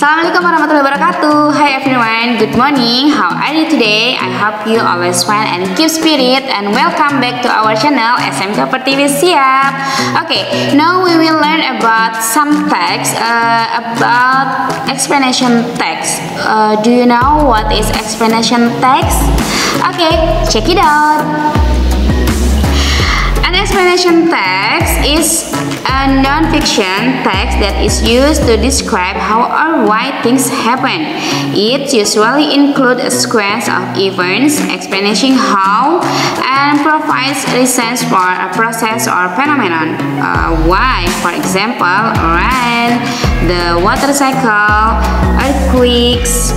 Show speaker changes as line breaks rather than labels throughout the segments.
Assalamualaikum warahmatullahi wabarakatuh. Hi everyone, good morning. How are you today? I hope you always fine and keep spirit. And welcome back to our channel SMK Pertiwi Siap. Okay, now we will learn about some text about explanation text. Do you know what is explanation text? Okay, check it out. An explanation text is a non-fiction text that is used to describe how or why things happen. It usually includes a sequence of events, explaining how, and provides reasons for a process or phenomenon. Why, for example, rain, the water cycle, earthquakes,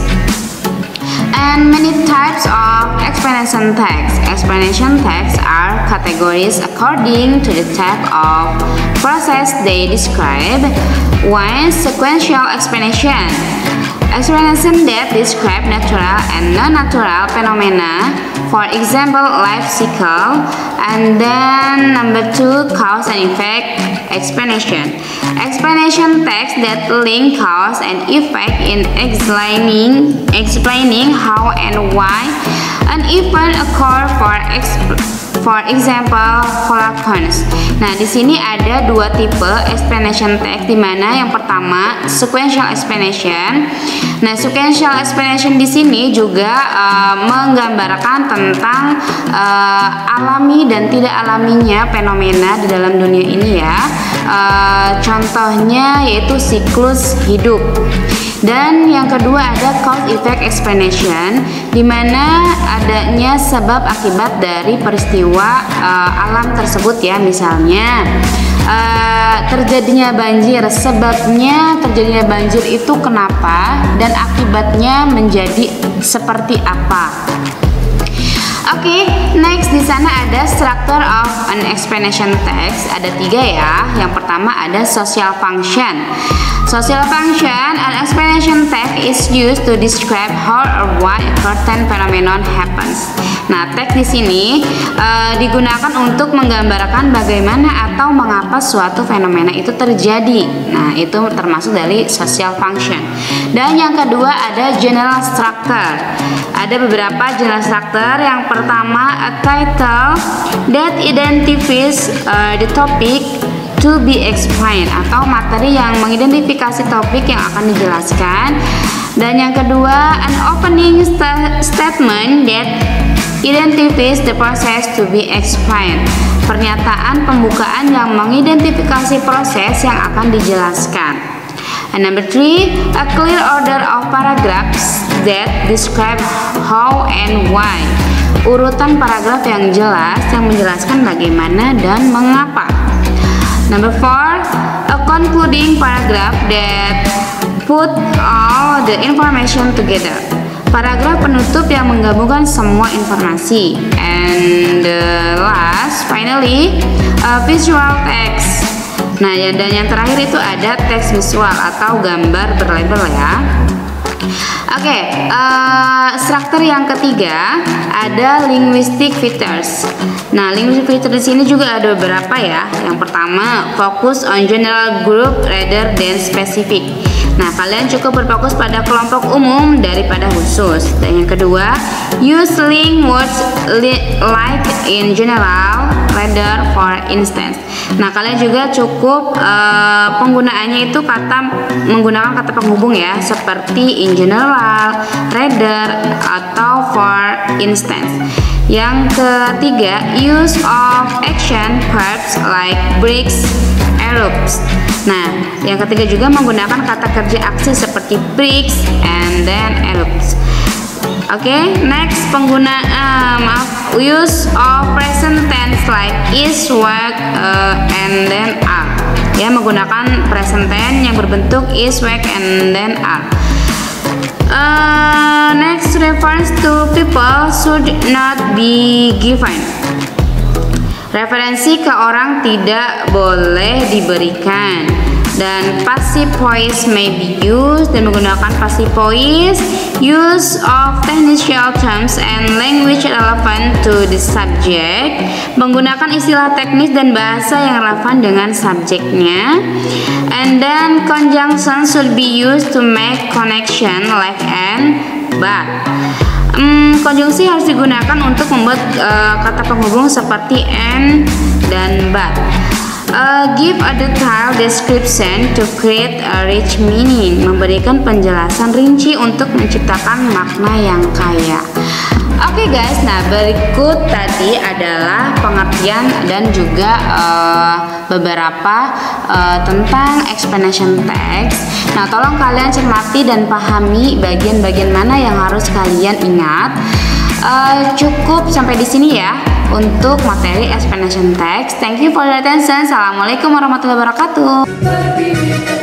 and many types of explanation text. Explanation texts are categories according to the type of process they describe. One, sequential explanation. Explanation that describe natural and non-natural phenomena, for example, life cycle. And then number two, cause and effect explanation. Explanation text that link cause and effect in explaining how and why an event occur, for example, holocaust. Nah, di sini ada dua tipe explanation text, di mana yang pertama sequential explanation. Nah, sequential explanation di sini juga menggambarkan tentang alami dan tidak alaminya fenomena di dalam dunia ini ya. Contohnya yaitu siklus hidup. Dan yang kedua ada cause effect explanation, di mana adanya sebab akibat dari peristiwa alam tersebut ya. Misalnya terjadinya banjir, sebabnya terjadinya banjir itu kenapa dan akibatnya menjadi seperti apa. Oke, next di sana ada structure of an explanation text. Ada tiga ya. Yang pertama ada social function. Social function, an explanation text is used to describe how or why a certain phenomenon happens. Nah, teks di sini digunakan untuk menggambarkan bagaimana atau mengapa suatu fenomena itu terjadi. Nah, itu termasuk dari social function. Dan yang kedua ada general structure. Ada beberapa general structure. Yang pertama, a title that identifies the topic to be explained, atau materi yang mengidentifikasi topik yang akan dijelaskan. Dan yang kedua, an opening statement that identifies the process to be explained. Pernyataan pembukaan yang mengidentifikasi proses yang akan dijelaskan. And number three, a clear order of paragraphs that describe how and why. Urutan paragraf yang jelas yang menjelaskan bagaimana dan mengapa. Number four, a concluding paragraph that put all the information together. Paragraf penutup yang menggabungkan semua informasi. And last, finally, a visual text. Nah, dan yang terakhir itu ada teks visual atau gambar berlabel ya. Oke, struktur yang ketiga ada linguistic features. Nah, linguistic features di sini juga ada beberapa ya. Yang pertama, focus on general group rather than specific. Nah, kalian cukup berfokus pada kelompok umum daripada khusus. Dan yang kedua, use link words like in general rather for instance. Nah, kalian juga cukup penggunaannya itu menggunakan kata penghubung ya, seperti in general, rather, atau for instance. Yang ketiga, use of action verbs like breaks, erupts. Nah, yang ketiga juga menggunakan kata kerja aksi seperti breaks and then erupts. Oke, next use of present tense like is, work, and then are. Ya, menggunakan present tense yang berbentuk is, work, and then are. Next, reference to people should not be given. Referensi ke orang tidak boleh diberikan. Dan passive voice may be used, dan menggunakan passive voice, use of technical terms and language relevant to the subject, menggunakan istilah teknis dan bahasa yang relevan dengan subjeknya. And then conjunction should be used to make connection like and but. Konjungsi harus digunakan untuk membuat kata penghubung seperti and dan but. Give a detailed description to create a rich meaning. Memberikan penjelasan rinci untuk menciptakan makna yang kaya. Oke guys, nah berikut tadi adalah pengertian dan juga beberapa tentang explanation text. Nah, tolong kalian cermati dan pahami bagian-bagian mana yang harus kalian ingat. Cukup sampai di sini ya untuk materi explanation text. Thank you for your attention. Assalamualaikum warahmatullahi wabarakatuh.